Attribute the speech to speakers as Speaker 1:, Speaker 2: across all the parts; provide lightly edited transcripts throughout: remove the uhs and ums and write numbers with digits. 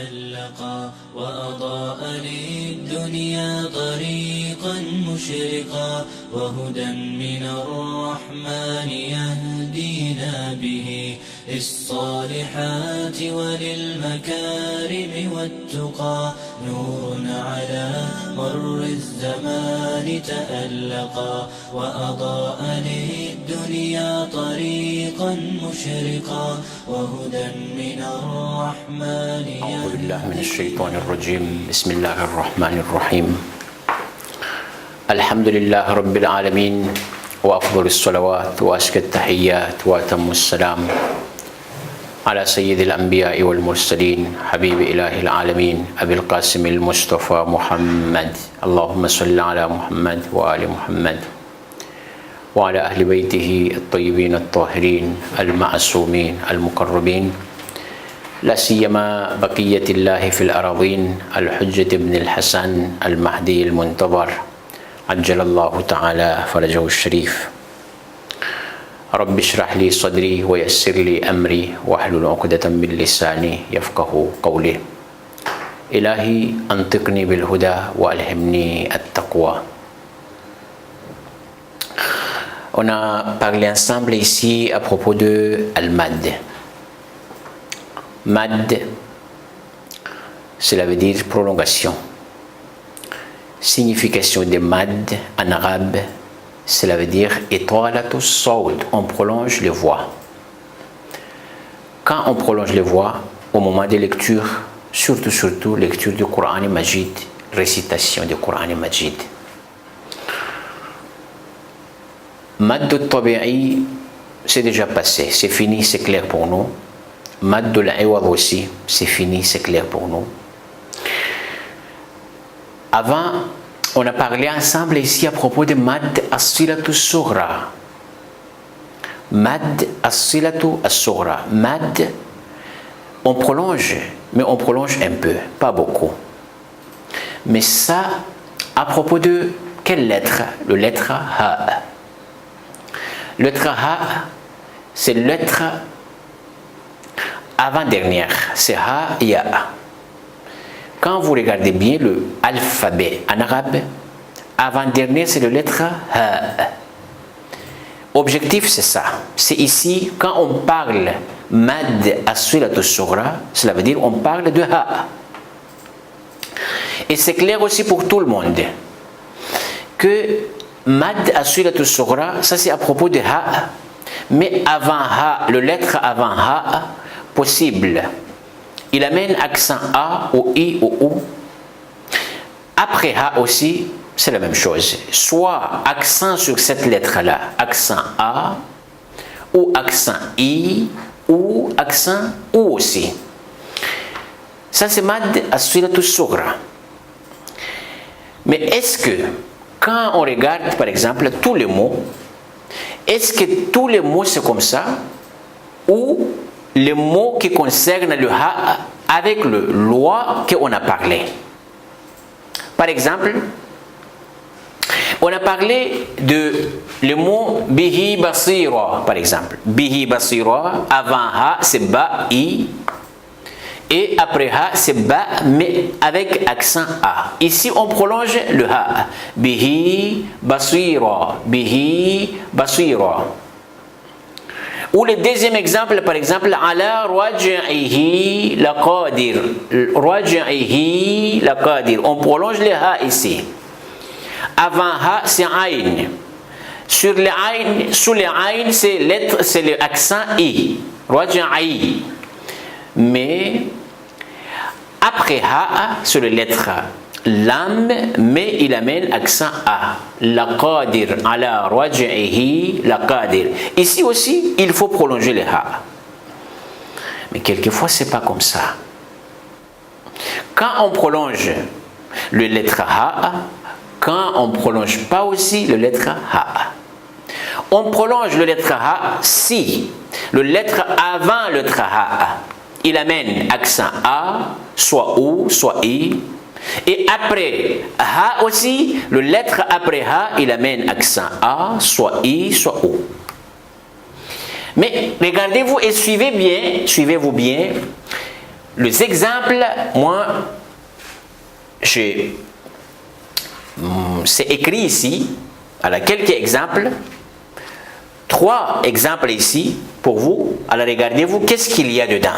Speaker 1: تألقا وأضاء للدنيا طريقا مشرقا وهدى من الرحمن يهدينا به للصالحات وللمكارم والتقى نور على مر الزمان تألقا وأضاء للدنيا طريقا مشرقا وهدى من الرحمن
Speaker 2: أعوذ بالله من الشيطان الرجيم بسم الله الرحمن الرحيم الحمد لله رب العالمين وأفضل الصلوات وأزكى التحيات وأتم السلام على سيد الأنبياء والمرسلين حبيب إله العالمين أبي القاسم المصطفى محمد اللهم صل على محمد وآل محمد وعلى أهل بيته الطيبين الطاهرين المعصومين المقربين لا سيما بقية الله في الأراضين الحجة بن الحسن المهدي المنتظر عجل الله تعالى فرجه الشريف رب اشرح لي صدري ويسر لي أمري واحلل عقدة من لساني يفقه قولي إلهي أنطقني بالهدى وألهمني التقوى. On a parlé ensemble ici à propos de Al-Mad. Mad, cela veut dire prolongation. Signification de Mad en arabe, cela veut dire étoilatu sawd, on prolonge les voix. Quand on prolonge les voix, au moment des lectures, surtout lecture du Coran Majid, récitation du Coran Majid. Mad al-Tabi'i, c'est déjà passé, c'est fini, c'est clair pour nous. Mad al-Iwad aussi, c'est fini, c'est clair pour nous. Avant, on a parlé ensemble ici à propos de Mad as-Silatu as-Sughra. Mad as-Silatu as-Sughra. Mad, on prolonge, mais on prolonge un peu, pas beaucoup. Mais ça, à propos de quelle lettre? Le lettre Ha. Le lettre Ha, c'est la lettre avant-dernière, c'est Ha, Ya. Quand vous regardez bien le alphabet en arabe, avant-dernier, c'est la lettre Ha. Objectif, c'est ça. C'est ici, quand on parle Mad as-Silatu as-Sughra, cela veut dire on parle de Ha. Et c'est clair aussi pour tout le monde que Mad as-Silatu as-Sughra, ça c'est à propos de Ha, mais avant Ha, le lettre avant Ha, possible. Il amène accent A ou I ou OU. Après Ha aussi, c'est la même chose. Soit accent sur cette lettre-là, accent A, ou accent I, ou accent OU aussi. Ça c'est Mad as-Silatu as-Sughra. Mais est-ce que, quand on regarde par exemple tous les mots, est-ce que tous les mots c'est comme ça, ou les mots qui concernent le Ha avec le loi qu'on a parlé? Par exemple, on a parlé de le mot bihi basira, par exemple. Bihi basira, avant Ha c'est ba, I, et après Ha c'est ba, mais avec accent A. Ici on prolonge le Ha. Bihi basira, bihi basira. Ou le deuxième exemple, par exemple, ala raj'ihi laqadir. Raj'ihi laqadir. On prolonge le Ha ici. Avant Ha, c'est Aïn. Sur le Aïn, sous le Aïn, c'est le accent I. Raj'i. Mais après Ha, sur la lettre Lam, mais il amène accent A. Laqadir ala raj'ihi laqadir. Ici aussi, il faut prolonger le Ha. Mais quelquefois, c'est pas comme ça. Quand on prolonge le lettre Ha, quand on prolonge pas aussi le lettre Ha. On prolonge le lettre Ha si le lettre avant le lettre Ha, il amène accent A, soit OU, soit I. Et après Ha aussi, le lettre après Ha, il amène accent A, soit I, soit O. Mais regardez-vous et suivez-vous bien. les exemples, moi, c'est écrit ici, alors quelques exemples, 3 exemples ici pour vous. Alors regardez-vous, qu'est-ce qu'il y a dedans?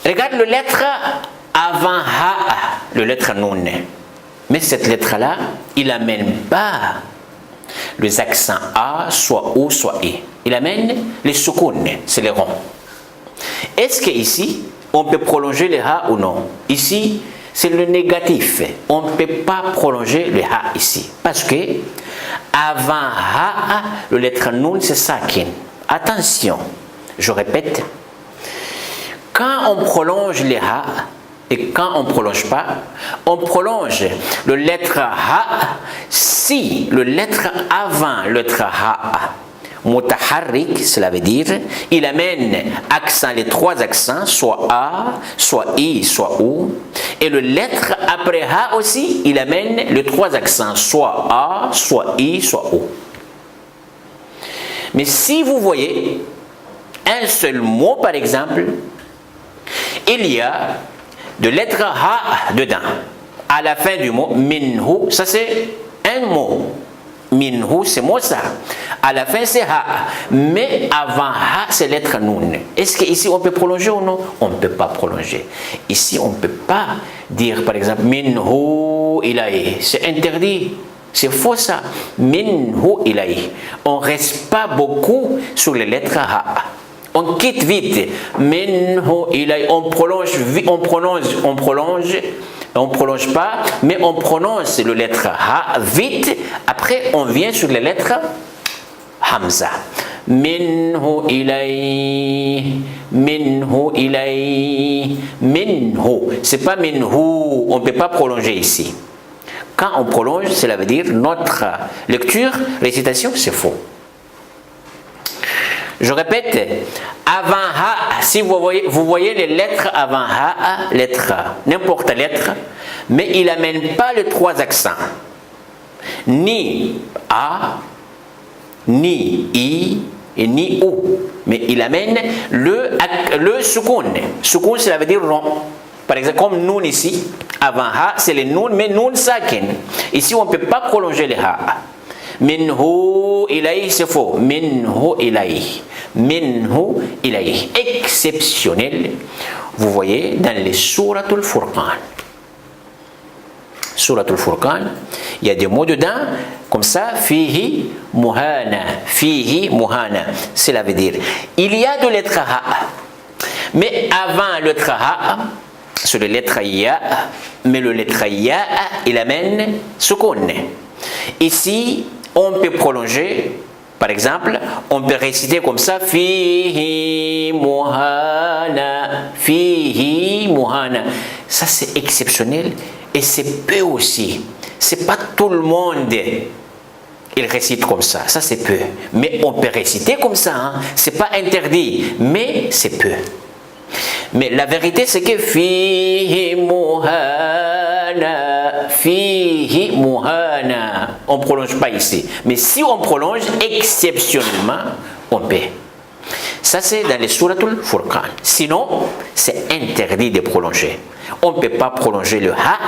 Speaker 2: Regarde le lettre avant ha, le lettre nun. Mais cette lettre-là, il n'amène pas les accents a, soit o, soit e. Il amène les soukoun, c'est les ronds. Est-ce qu'ici, on peut prolonger le ha ou non? Ici, c'est le négatif. On ne peut pas prolonger le ha ici. Parce que avant ha, le lettre nun, c'est sakin. Attention, je répète. Quand on prolonge le ha, et quand on ne prolonge pas, on prolonge le lettre ha si le lettre avant le lettre ha, mutaharrik, cela veut dire, il amène accent, les 3 accents, soit a, soit i, soit ou, et le lettre après ha aussi, il amène les 3 accents, soit a, soit i, soit ou. Mais si vous voyez un seul mot, par exemple, il y a de lettre ha dedans. À la fin du mot, minhu, ça c'est un mot. Minhu, c'est mot ça. À la fin, c'est ha. Mais avant ha, c'est lettre nun. Est-ce qu'ici, on peut prolonger ou non? On ne peut pas prolonger. Ici, on ne peut pas dire, par exemple, minhu ilahi. C'est interdit. C'est faux ça. Minhu ilahi. On ne reste pas beaucoup sur les lettres ha. On quitte vite. Minhu ilahi. On prolonge, on prolonge pas, mais on prononce le lettre ha vite. Après, on vient sur les lettres hamza. Minhu ilay, minhu ilay, minhu. C'est pas minhu. On ne peut pas prolonger ici. Quand on prolonge, cela veut dire notre lecture, récitation, c'est faux. Je répète, avant ha, si vous voyez les lettres avant ha, lettre, n'importe lettre, mais il n'amène pas les 3 accents. Ni a, ni i, et ni ou. Mais il amène le soukoun. Soukoun, cela veut dire rond. Par exemple, comme nun ici, avant ha, c'est le nun, mais nun sakin. Ici, on ne peut pas prolonger le ha. Minhu ilayhi, c'est faux. Minhu ilayhi. Minhu ilayhi. Exceptionnel. Vous voyez dans les Suratul Furqan. Suratul Furqan, il y a des mots dedans, comme ça, fihi muhana. Fihi muhana. Cela veut dire, il y a de lettres ha. Mais avant le lettre ha, c'est le lettre ya. Mais le lettre ya, il amène sukun. Ici, on peut prolonger, par exemple, on peut réciter comme ça, fihi muhana, fihi muhana. Ça c'est exceptionnel et c'est peu aussi. C'est pas tout le monde il récite comme ça. Ça c'est peu. Mais on peut réciter comme ça. Hein. C'est pas interdit, mais c'est peu. Mais la vérité c'est que fihi muhana, fihi muhana. On ne prolonge pas ici. Mais si on prolonge, exceptionnellement, on peut. Ça c'est dans les Suratul Furqan. Sinon, c'est interdit de prolonger. On ne peut pas prolonger le ha.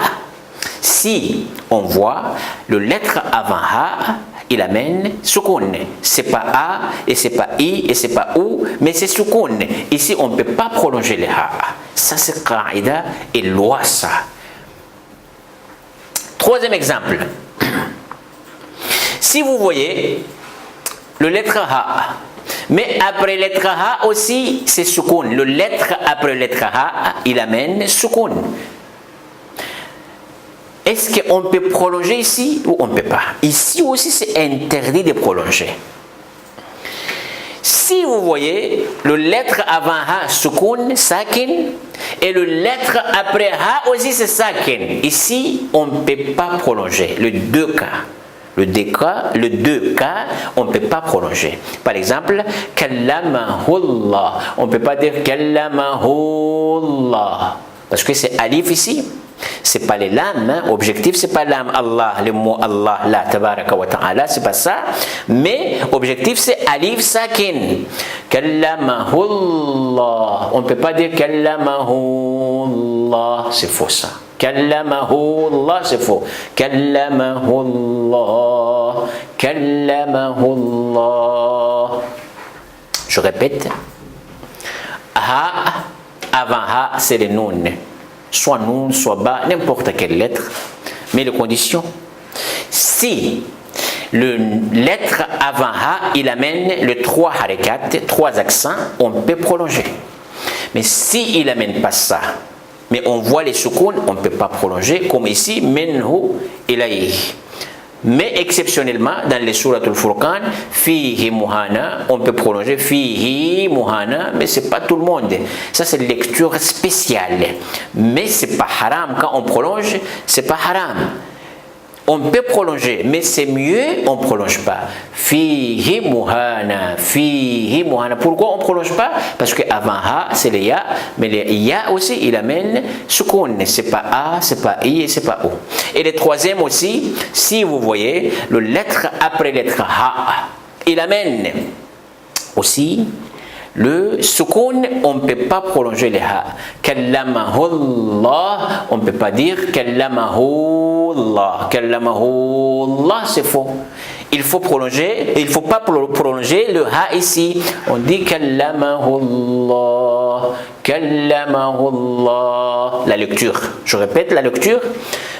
Speaker 2: Si on voit le lettre avant ha, il amène soukoun. C'est pas a, et c'est pas i, et c'est pas ou, mais c'est soukoun. Ici, on ne peut pas prolonger le ha. Ça, c'est qaïda et loi, ça. 3e exemple. Si vous voyez le lettre ha, mais après lettre ha aussi, c'est soukoun. Le lettre après lettre ha, il amène soukoun. Est-ce qu'on peut prolonger ici ou on ne peut pas? Ici aussi, c'est interdit de prolonger. Si vous voyez le lettre avant ha, soukoun, sakin, et le lettre après ha aussi, c'est sakin. Ici, on ne peut pas prolonger. Les 2 cas. Le 2 cas, on ne peut pas prolonger. Par exemple, kallamahullah. On ne peut pas dire kallamahullah. Parce que c'est alif ici. C'est pas les lames, hein. Objectif c'est pas l'âme Allah, le mot Allah, la tabaraka wa ta'ala, c'est pas ça. Mais objectif c'est alif sakin. Kallamahullah. On ne peut pas dire kallamahullah, c'est faux ça. Kallamahullah, c'est faux. Kallamahullah. Kallamahullah. Je répète. Ha, avant ha, c'est les noun. Soit noun, soit ba, n'importe quelle lettre. Mais les conditions. Si le lettre avant ha, il amène le 3 harakat, 3 accents, on peut prolonger. Mais si il amène pas ça, mais on voit les soukoun, on ne peut pas prolonger, comme ici, minhu ilayhi. Mais exceptionnellement, dans les sourates al-Furqan, fihi muhana, on peut prolonger fihi muhana, mais c'est pas tout le monde. Ça, c'est une lecture spéciale. Mais c'est pas haram. Quand on prolonge, c'est pas haram. On peut prolonger, mais c'est mieux, on ne prolonge pas. Fihi muhana, fihi muhana. Pourquoi on ne prolonge pas? Parce qu'avant ha, c'est le ya, mais le ya aussi, il amène soukoun. C'est pas a, c'est pas i et c'est pas o. Et le troisième aussi, si vous voyez, le lettre après lettre ha, il amène aussi le soukoun, on ne peut pas prolonger les ha. Kallamahullah, on ne peut pas dire kallamahullah. Kallamahullah, c'est faux. Il faut prolonger, il ne faut pas prolonger le ha ici. On dit kallamahullah. Kallamahullah. La lecture. Je répète la lecture.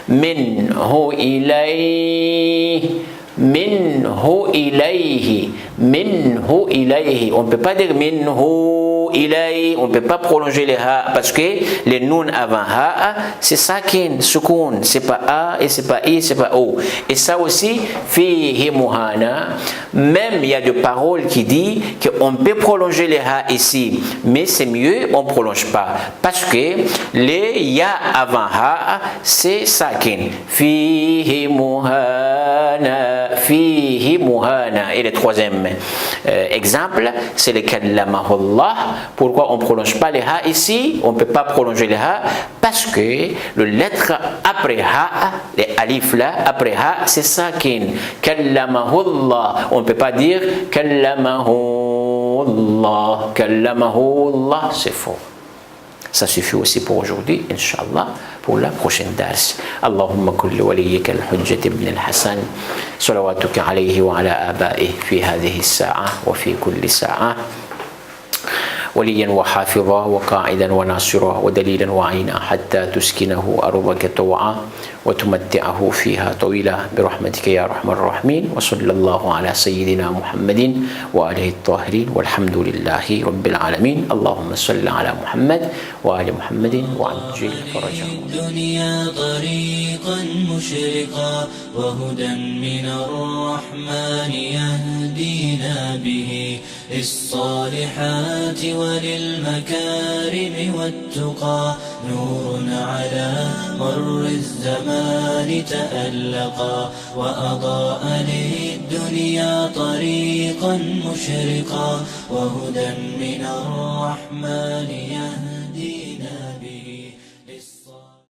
Speaker 2: Minhu ilayhi. Minhu ilayhi. Minhu ilayhi. On ne peut pas dire minhu ilayhi. On ne peut pas prolonger les ha parce que les noun avant ha, c'est sakin, sukoun. C'est pas a et c'est pas i, c'est pas o. Et ça aussi, fihi muhana. Même il y a des paroles qui disent qu'on peut prolonger les ha ici, mais c'est mieux, on ne prolonge pas. Parce que les ya avant ha, c'est sakin. Fihi muhana. Fihi muhana. Et le troisième exemple, c'est le kallamahullah. Pourquoi on ne prolonge pas les ha ici? On ne peut pas prolonger les ha parce que le lettre après ha, les alif là, après ha, c'est sakin. Kallamahullah. On ne peut pas dire kallamahullah. Kallamahullah, c'est faux. Ça suffit aussi pour aujourd'hui, Inch'Allah, pour la prochaine dars. Allahumma kulli waliyika al-hujjat ibn al-Hasan, salawatuka alayhi wa ala abaihi fi hadhihi as-sa'a wa fi kulli sa'a. وليا وحافظا وقاعدا وناصرا ودليلا وعينا حتى تسكنه أرضك طوعا وتمتعه فيها طويلا برحمتك يا أرحم الراحمين. وصلى الله على سيدنا محمد وآله الطاهرين والحمد لله رب العالمين. اللهم صل على محمد وآل محمد وعجل فرجهم.
Speaker 1: الدنيا طريقا مشرقا وهدى من الرحمن يهدينا به للصالحات وللمكارم والتقى. نور على مر الزمان تألقا وأضاء للدنيا طريقا مشرقا وهدى من الرحمن يهدينا